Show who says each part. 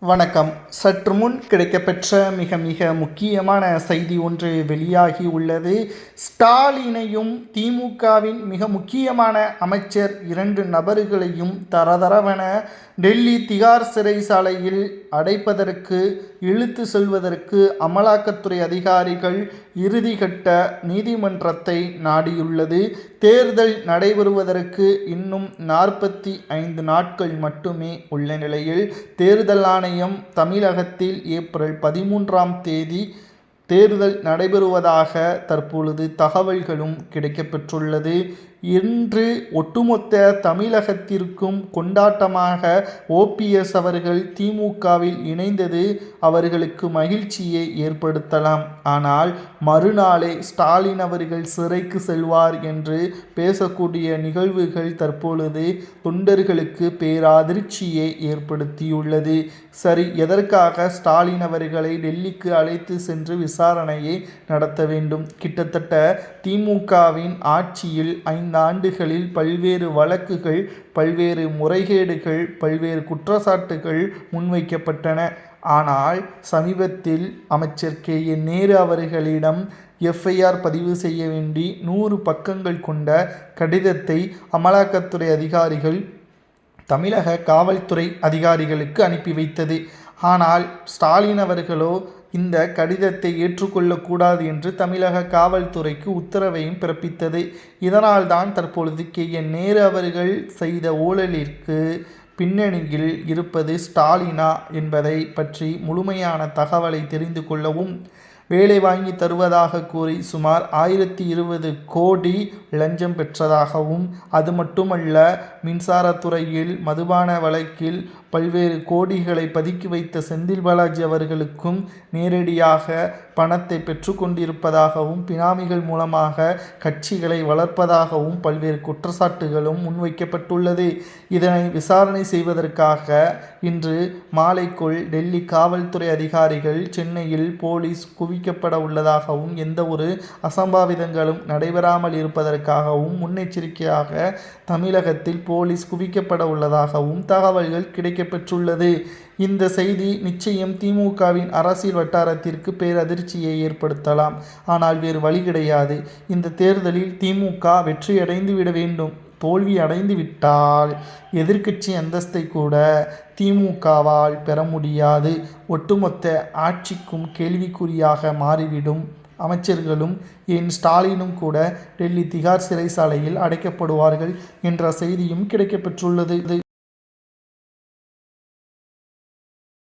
Speaker 1: வணக்கம். சற்று முன் கிடைக்கப்பெற்ற மிக முக்கியமான செய்தி ஒன்று வெளியாகி உள்ளது. ஸ்டாலினையும் திமுகவின் மிக முக்கியமான அமைச்சர் 2 நபர்களையும் தரதரவென டெல்லி திகார் சிறைச்சாலையில் அடைப்பதற்கு இழுத்து செல்வதற்கு அமலாக்கத்துறை அதிகாரிகள் இறுதிக்கட்ட நீதிமன்றத்தை நாடியுள்ளது. தேர்தல் நடைபெறுவதற்கு இன்னும் 45 நாட்கள் மட்டுமே உள்ள நிலையில் தேர்தல் ஆணையம் தமிழகத்தில் ஏப்ரல் 13ஆம் தேதி தேர்தல் நடைபெறுவதாக தற்பொழுது தகவல்களும் கிடைக்கப்பெற்றுள்ளது. இன்று ஒட்டுமொத்த தமிழகத்திற்கும் கொண்டாட்டமாக ஓபிஎஸ் அவர்கள் திமுகவில் இணைந்தது அவர்களுக்கு மகிழ்ச்சியை ஏற்படுத்தலாம். ஆனால் மறுநாளே ஸ்டாலின் அவர்கள் சிறைக்கு செல்வார் என்று பேசக்கூடிய நிகழ்வுகள் தற்பொழுது தொண்டர்களுக்கு பேரதிர்ச்சியை ஏற்படுத்தியுள்ளது. சரி, எதற்காக ஸ்டாலின் அவர்களை டெல்லிக்கு அழைத்து சென்று விசாரணையை நடத்த வேண்டும்? கிட்டத்தட்ட திமுகவின் ஆட்சியில் 5 ஆண்டுகளில் பல்வேறு வழக்குகள், பல்வேறு முறைகேடுகள், பல்வேறு குற்றச்சாட்டுகள் முன்வைக்கப்பட்டன. ஆனால் சமீபத்தில் அமைச்சர் கே.என். நேரு அவர்களிடம் எஃப்ஐஆர் பதிவு செய்ய வேண்டி 100 பக்கங்கள் கொண்ட கடிதத்தை அமலாக்கத்துறை அதிகாரிகள் தமிழக காவல்துறை அதிகாரிகளுக்கு அனுப்பி வைத்தது. ஆனால் ஸ்டாலின் அவர்களோ இந்த கடிதத்தை ஏற்றுக்கொள்ளக்கூடாது என்று தமிழக காவல்துறைக்கு உத்தரவையும் பிறப்பித்தது. இதனால்தான் தற்பொழுது கே.என். நேரு அவர்கள் செய்த ஊழலிற்கு பின்னணியில் இருப்பது ஸ்டாலினா என்பதை பற்றி முழுமையான தகவலை தெரிந்து கொள்ளவும், வேலை வாங்கி தருவதாக கூறி சுமார் 1020 கோடி லஞ்சம் பெற்றதாகவும், அது மட்டுமல்ல மின்சாரத்துறையில் மதுபான வழக்கில் பல்வேறு கோடிகளை பதுக்கி வைத்த செந்தில் பாலாஜி அவர்களுக்கும் நேரடியாக பணத்தை பெற்றுக்கொண்டிருப்பதாகவும், பினாமிகள் மூலமாக கட்சிகளை வளர்ப்பதாகவும் பல்வேறு குற்றச்சாட்டுகளும் முன்வைக்கப்பட்டுள்ளது. இதனை விசாரணை செய்வதற்காக இன்று மாலைக்குள் டெல்லி காவல்துறை அதிகாரிகள் சென்னையில் போலீஸ் குவிக்கப்பட உள்ளதாகவும், எந்த ஒரு அசம்பாவிதங்களும் நடைபெறாமல் இருப்பதற்காகவும் முன்னெச்சரிக்கையாக தமிழகத்தில் போலீஸ் குவிக்கப்பட உள்ளதாகவும் தகவல்கள் கிடைக்கப்பெற்றுள்ளது. இந்த செய்தி நிச்சயம் திமுகவின் அரசியல் வட்டாரத்திற்கு பேரதிர்ச்சியை ஏற்படுத்தலாம். ஆனால் வேறு வழி கிடையாது. இந்த தேர்தலில் திமுக வெற்றியடைந்து விட வேண்டும். தோல்வி அடைந்து விட்டால் எதிர்க்கட்சி அந்தஸ்தை கூட திமுகவால் பெற முடியாது. ஒட்டுமொத்த ஆட்சிக்கும் கேள்விக்குறியாக மாறிவிடும். அமைச்சர்களும் ஏன் ஸ்டாலினும் கூட டெல்லி திகார் சிறைச்சாலையில் அடைக்கப்படுவார்கள் என்ற செய்தியும் கிடைக்கப்பெற்றுள்ளது.